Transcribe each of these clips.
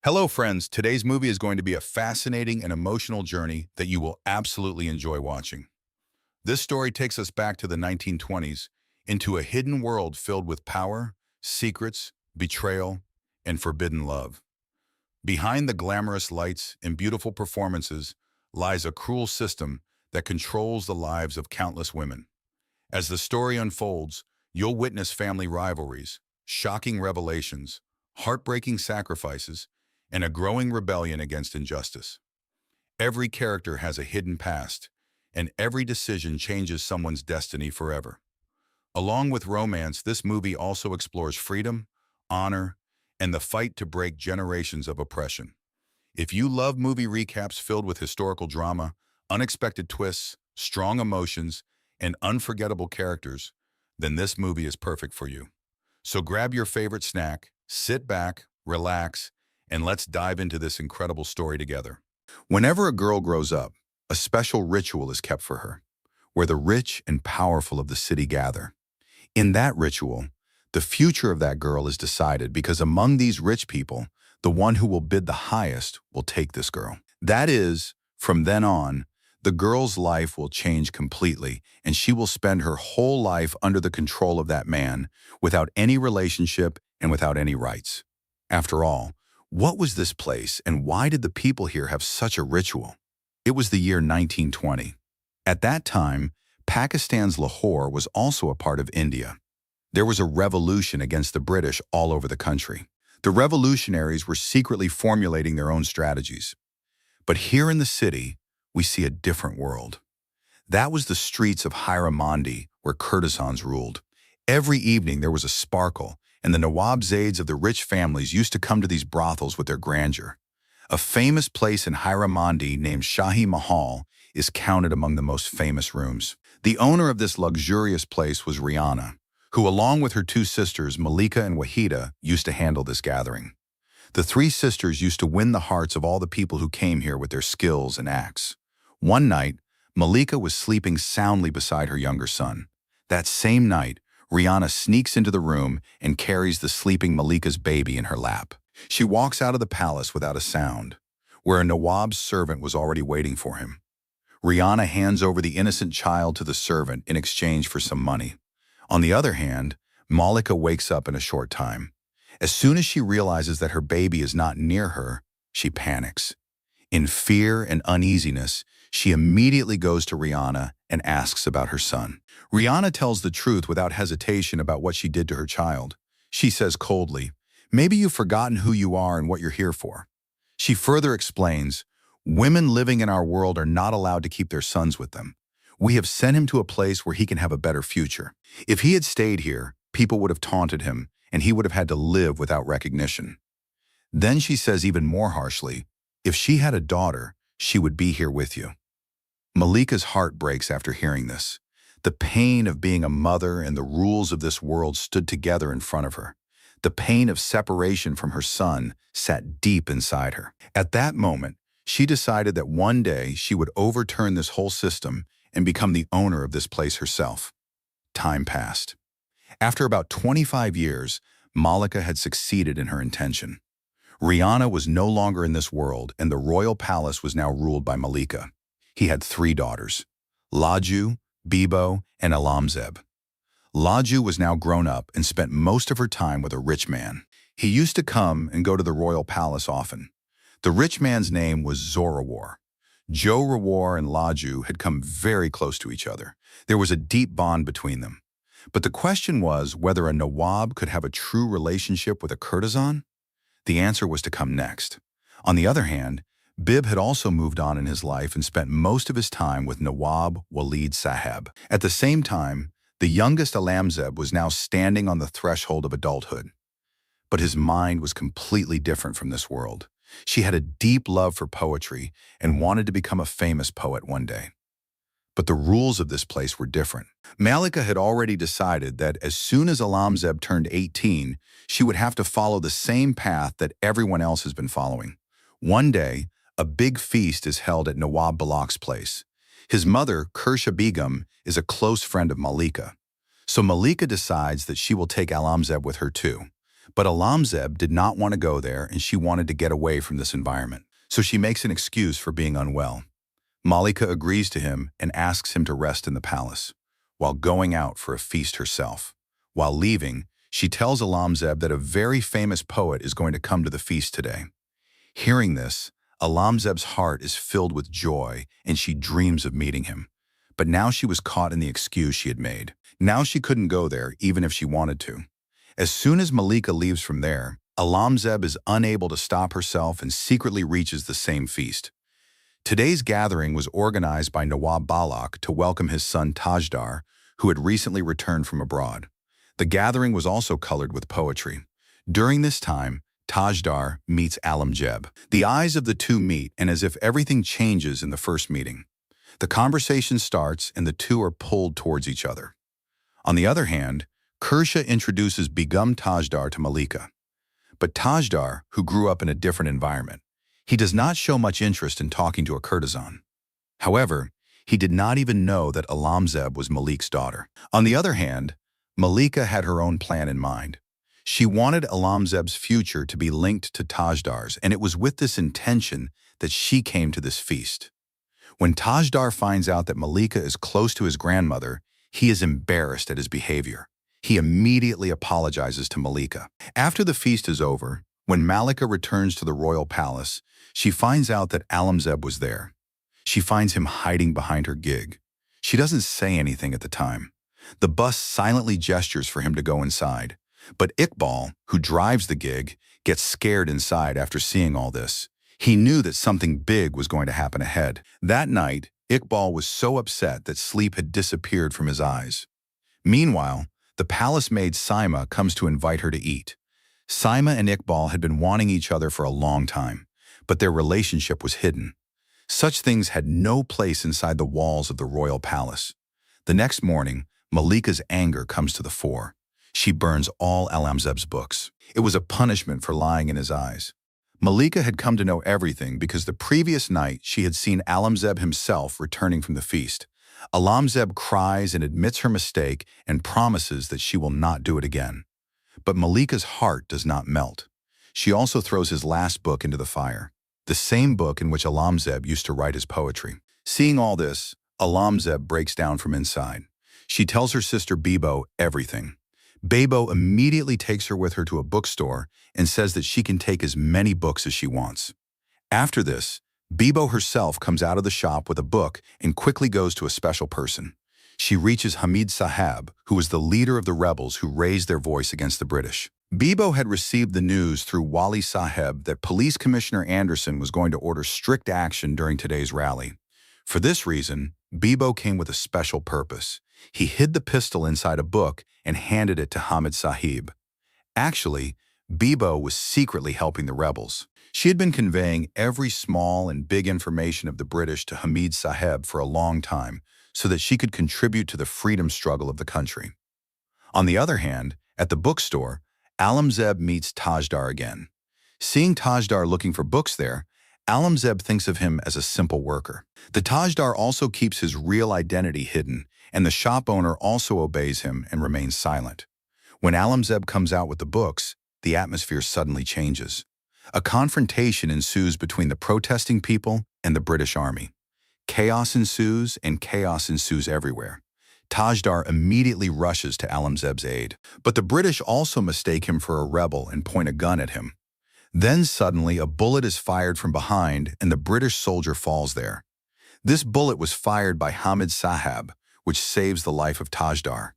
Hello, friends. Today's movie is going to be a fascinating and emotional journey that you will absolutely enjoy watching. This story takes us back to the 1920s into a hidden world filled with power, secrets, betrayal, and forbidden love. Behind the glamorous lights and beautiful performances lies a cruel system that controls the lives of countless women. As the story unfolds, you'll witness family rivalries, shocking revelations, heartbreaking sacrifices, and a growing rebellion against injustice. Every character has a hidden past, and every decision changes someone's destiny forever. Along with romance, this movie also explores freedom, honor, and the fight to break generations of oppression. If you love movie recaps filled with historical drama, unexpected twists, strong emotions, and unforgettable characters, then this movie is perfect for you. So grab your favorite snack, sit back, relax, and let's dive into this incredible story together. Whenever a girl grows up, a special ritual is kept for her, where the rich and powerful of the city gather. In that ritual, the future of that girl is decided because among these rich people, the one who will bid the highest will take this girl. That is, from then on, the girl's life will change completely, and she will spend her whole life under the control of that man, without any relationship and without any rights. After all, what was this place, and why did the people here have such a ritual? It was the year 1920. At that time, Pakistan's Lahore was also a part of India. There was a revolution against the British all over the country. The revolutionaries were secretly formulating their own strategies. But here in the city, we see a different world. That was the streets of Heeramandi, where courtesans ruled. Every evening there was a sparkle, and the Nawabzades of the rich families used to come to these brothels with their grandeur. A famous place in Heeramandi named Shahi Mahal is counted among the most famous rooms. The owner of this luxurious place was Rihanna, who along with her two sisters, Malika and Wahida, used to handle this gathering. The three sisters used to win the hearts of all the people who came here with their skills and acts. One night, Malika was sleeping soundly beside her younger son. That same night, Rihanna sneaks into the room and carries the sleeping Malika's baby in her lap. She walks out of the palace without a sound, where a Nawab's servant was already waiting for him. Rihanna hands over the innocent child to the servant in exchange for some money. On the other hand, Malika wakes up in a short time. As soon as she realizes that her baby is not near her, she panics. In fear and uneasiness, she immediately goes to Rihanna and asks about her son. Rihanna tells the truth without hesitation about what she did to her child. She says coldly, "Maybe you've forgotten who you are and what you're here for." She further explains, "Women living in our world are not allowed to keep their sons with them. We have sent him to a place where he can have a better future. If he had stayed here, people would have taunted him, and he would have had to live without recognition." Then she says even more harshly, "If she had a daughter, she would be here with you." Malika's heart breaks after hearing this. The pain of being a mother and the rules of this world stood together in front of her. The pain of separation from her son sat deep inside her. At that moment, she decided that one day she would overturn this whole system and become the owner of this place herself. Time passed. After about 25 years, Malika had succeeded in her intention. Rihanna was no longer in this world, and the royal palace was now ruled by Malika. He had 3 daughters, Laju, Bibo, and Alamzeb. Laju was now grown up and spent most of her time with a rich man. He used to come and go to the royal palace often. The rich man's name was Zorawar. Joe Rawar and Laju had come very close to each other. There was a deep bond between them. But the question was whether a Nawab could have a true relationship with a courtesan. The answer was to come next. On the other hand, Bib had also moved on in his life and spent most of his time with Nawab Walid Saheb. At the same time, the youngest Alamzeb was now standing on the threshold of adulthood. But his mind was completely different from this world. She had a deep love for poetry and wanted to become a famous poet one day. But the rules of this place were different. Malika had already decided that as soon as Alamzeb turned 18, she would have to follow the same path that everyone else has been following. One day, a big feast is held at Nawab Balak's place. His mother, Kirsha Begum, is a close friend of Malika. So Malika decides that she will take Alamzeb with her too. But Alamzeb did not want to go there, and she wanted to get away from this environment. So she makes an excuse for being unwell. Malika agrees to him and asks him to rest in the palace, while going out for a feast herself. While leaving, she tells Alamzeb that a very famous poet is going to come to the feast today. Hearing this, Alamzeb's heart is filled with joy, and she dreams of meeting him. But now she was caught in the excuse she had made. Now she couldn't go there, even if she wanted to. As soon as Malika leaves from there, Alamzeb is unable to stop herself and secretly reaches the same feast. Today's gathering was organized by Nawab Balak to welcome his son Tajdar, who had recently returned from abroad. The gathering was also colored with poetry. During this time, Tajdar meets Alamzeb. The eyes of the two meet, and as if everything changes in the first meeting. The conversation starts, and the two are pulled towards each other. On the other hand, Kursha introduces Begum Tajdar to Malika. But Tajdar, who grew up in a different environment, he does not show much interest in talking to a courtesan. However, he did not even know that Alamzeb was Malik's daughter. On the other hand, Malika had her own plan in mind. She wanted Alamzeb's future to be linked to Tajdar's, and it was with this intention that she came to this feast. When Tajdar finds out that Malika is close to his grandmother, he is embarrassed at his behavior. He immediately apologizes to Malika. After the feast is over, when Malika returns to the royal palace, she finds out that Alamzeb was there. She finds him hiding behind her gig. She doesn't say anything at the time. The bus silently gestures for him to go inside. But Iqbal, who drives the gig, gets scared inside after seeing all this. He knew that something big was going to happen ahead. That night, Iqbal was so upset that sleep had disappeared from his eyes. Meanwhile, the palace maid Saima comes to invite her to eat. Saima and Iqbal had been wanting each other for a long time, but their relationship was hidden. Such things had no place inside the walls of the royal palace. The next morning, Malika's anger comes to the fore. She burns all Alamzeb's books. It was a punishment for lying in his eyes. Malika had come to know everything because the previous night she had seen Alamzeb himself returning from the feast. Alamzeb cries and admits her mistake and promises that she will not do it again. But Malika's heart does not melt. She also throws his last book into the fire, the same book in which Alamzeb used to write his poetry. Seeing all this, Alamzeb breaks down from inside. She tells her sister Bibo everything. Bebo immediately takes her with her to a bookstore and says that she can take as many books as she wants. After this, Bibo herself comes out of the shop with a book and quickly goes to a special person. She reaches Hamid Sahab, who was the leader of the rebels who raised their voice against the British. Bibo had received the news through Wali Saheb that Police Commissioner Anderson was going to order strict action during today's rally. For this reason, Bibo came with a special purpose. He hid the pistol inside a book and handed it to Hamid Sahib. Actually, Bibo was secretly helping the rebels. She had been conveying every small and big information of the British to Hamid Sahib for a long time so that she could contribute to the freedom struggle of the country. On the other hand, at the bookstore, Alamzeb meets Tajdar again. Seeing Tajdar looking for books there, Alamzeb thinks of him as a simple worker. The Tajdar also keeps his real identity hidden, and the shop owner also obeys him and remains silent. When Alamzeb comes out with the books, the atmosphere suddenly changes. A confrontation ensues between the protesting people and the British army. Chaos ensues, and chaos ensues everywhere. Tajdar immediately rushes to Alamzeb's aid, but the British also mistake him for a rebel and point a gun at him. Then suddenly a bullet is fired from behind and the British soldier falls there. This bullet was fired by Hamid Sahab, which saves the life of Tajdar.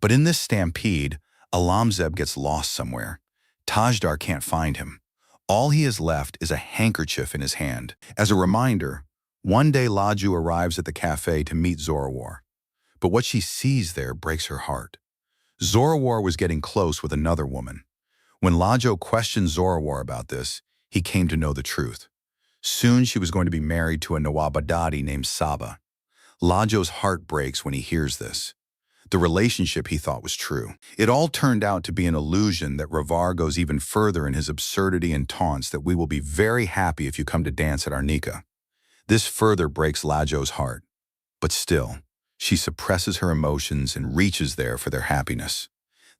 But in this stampede, Alamzeb gets lost somewhere. Tajdar can't find him. All he has left is a handkerchief in his hand. As a reminder, one day Laju arrives at the cafe to meet Zorawar. But what she sees there breaks her heart. Zorawar was getting close with another woman. When Lajo questioned Zorawar about this, he came to know the truth. Soon she was going to be married to a Nawabadadi named Saba. Lajo's heart breaks when he hears this. The relationship he thought was true. It all turned out to be an illusion that Ravar goes even further in his absurdity and taunts that we will be very happy if you come to dance at our nikah. This further breaks Lajo's heart. But still, she suppresses her emotions and reaches there for their happiness.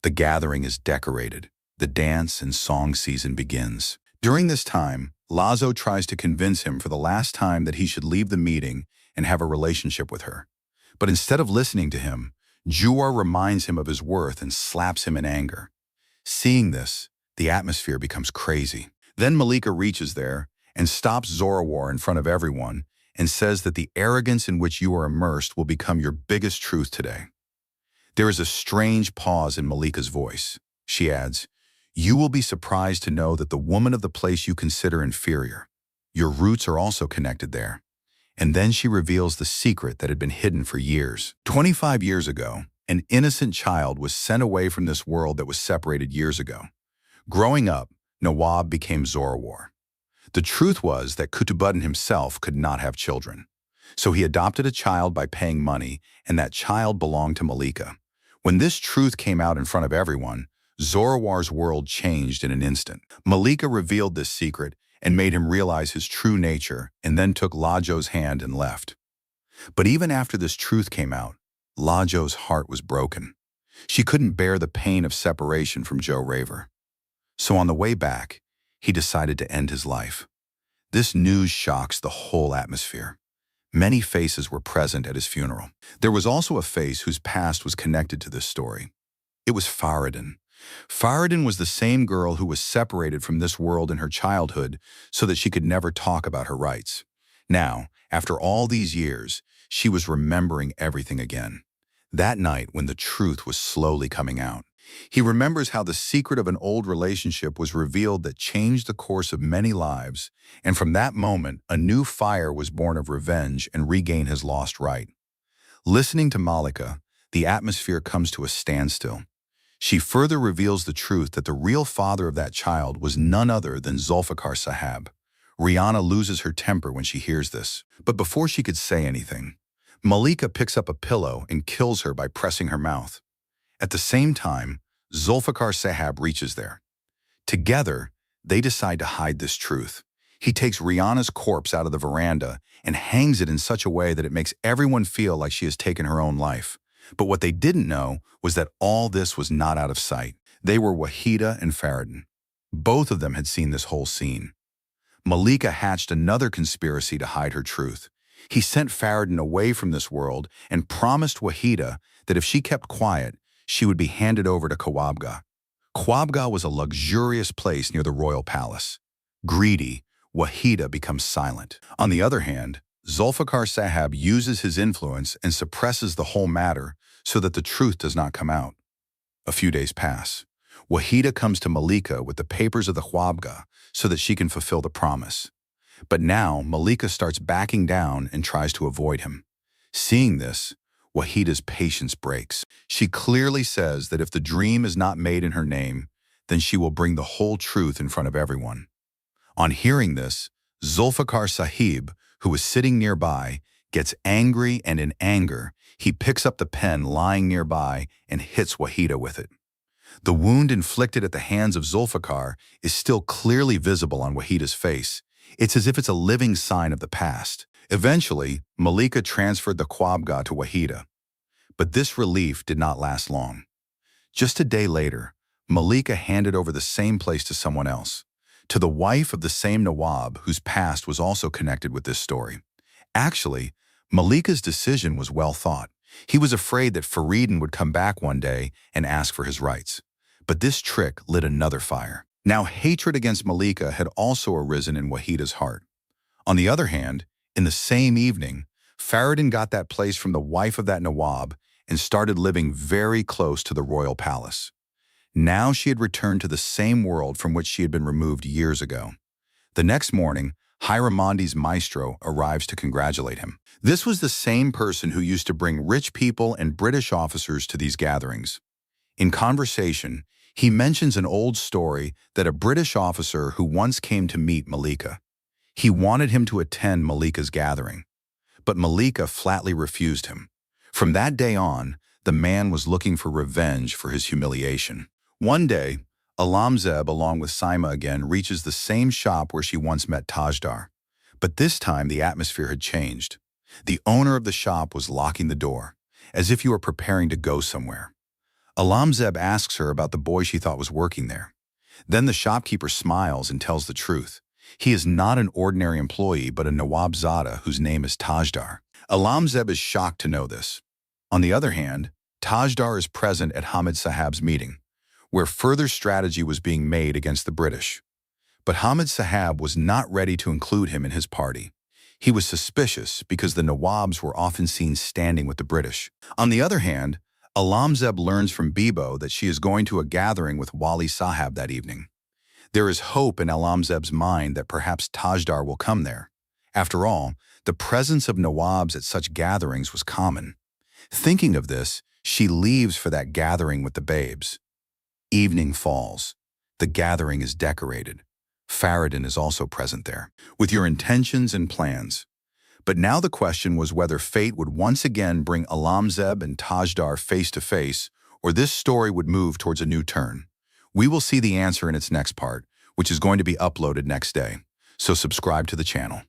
The gathering is decorated. the dance and song season begins. During this time, Lazo tries to convince him for the last time that he should leave the meeting and have a relationship with her. But instead of listening to him, Juar reminds him of his worth and slaps him in anger. Seeing this, the atmosphere becomes crazy. Then Malika reaches there and stops Zorawar in front of everyone and says that the arrogance in which you are immersed will become your biggest truth today. There is a strange pause in Malika's voice. She adds, "You will be surprised to know that the woman of the place you consider inferior. Your roots are also connected there." And then she reveals the secret that had been hidden for years. 25 years ago, an innocent child was sent away from this world that was separated years ago. Growing up, Nawab became Zorawar. The truth was that Kutubuddin himself could not have children. So he adopted a child by paying money, and that child belonged to Malika. When this truth came out in front of everyone, Zorawar's world changed in an instant. Malika revealed this secret and made him realize his true nature, and then took Lajo's hand and left. But even after this truth came out, Lajo's heart was broken. She couldn't bear the pain of separation from Joe Raver. So on the way back, he decided to end his life. This news shocks the whole atmosphere. Many faces were present at his funeral. There was also a face whose past was connected to this story. It was Faridin. Faridin was the same girl who was separated from this world in her childhood so that she could never talk about her rights. Now, after all these years, she was remembering everything again. That night when the truth was slowly coming out. He remembers how the secret of an old relationship was revealed that changed the course of many lives, and from that moment, a new fire was born of revenge and regain his lost right. Listening to Malika, the atmosphere comes to a standstill. She further reveals the truth that the real father of that child was none other than Zulfikar Sahab. Rihanna loses her temper when she hears this, but before she could say anything, Malika picks up a pillow and kills her by pressing her mouth. At the same time, Zulfikar Sahab reaches there. Together, they decide to hide this truth. He takes Rihanna's corpse out of the veranda and hangs it in such a way that it makes everyone feel like she has taken her own life. But what they didn't know was that all this was not out of sight. They were Wahida and Faridin. Both of them had seen this whole scene. Malika hatched another conspiracy to hide her truth. He sent Faridin away from this world and promised Wahida that if she kept quiet, she would be handed over to Kawabga. Kawabga was a luxurious place near the royal palace. Greedy, Wahida becomes silent. On the other hand, Zulfikar Sahab uses his influence and suppresses the whole matter so that the truth does not come out. A few days pass. Wahida comes to Malika with the papers of the Kawabga so that she can fulfill the promise. But now Malika starts backing down and tries to avoid him. Seeing this, Wahida's patience breaks. She clearly says that if the dream is not made in her name, then she will bring the whole truth in front of everyone. On hearing this, Zulfikar Sahib, who was sitting nearby, gets angry, and in anger, he picks up the pen lying nearby and hits Wahida with it. The wound inflicted at the hands of Zulfikar is still clearly visible on Wahida's face. It's as if it's a living sign of the past. Eventually, Malika transferred the Kawabga to Wahida. But this relief did not last long. Just a day later, Malika handed over the same place to someone else, to the wife of the same Nawab whose past was also connected with this story. Actually, Malika's decision was well thought. He was afraid that Faridin would come back one day and ask for his rights. But this trick lit another fire. Now hatred against Malika had also arisen in Wahida's heart. On the other hand, in the same evening, Faridin got that place from the wife of that Nawab and started living very close to the royal palace. Now she had returned to the same world from which she had been removed years ago. The next morning, Heeramandi's maestro arrives to congratulate him. This was the same person who used to bring rich people and British officers to these gatherings. In conversation, he mentions an old story that a British officer who once came to meet Malika. He wanted him to attend Malika's gathering, but Malika flatly refused him. From that day on, the man was looking for revenge for his humiliation. One day, Alamzeb, along with Saima again, reaches the same shop where she once met Tajdar. But this time, the atmosphere had changed. The owner of the shop was locking the door, as if he were preparing to go somewhere. Alamzeb asks her about the boy she thought was working there. Then the shopkeeper smiles and tells the truth. He is not an ordinary employee, but a Nawabzada whose name is Tajdar. Alamzeb is shocked to know this. On the other hand, Tajdar is present at Hamid Sahab's meeting, where further strategy was being made against the British. But Hamid Sahab was not ready to include him in his party. He was suspicious because the Nawabs were often seen standing with the British. On the other hand, Alamzeb learns from Bibo that she is going to a gathering with Wali Sahab that evening. There is hope in Alamzeb's mind that perhaps Tajdar will come there. After all, the presence of Nawabs at such gatherings was common. Thinking of this, she leaves for that gathering with the babes. Evening falls. The gathering is decorated. Faridun is also present there, with your intentions and plans. But now the question was whether fate would once again bring Alamzeb and Tajdar face to face, or this story would move towards a new turn. We will see the answer in its next part, which is going to be uploaded next day. So subscribe to the channel.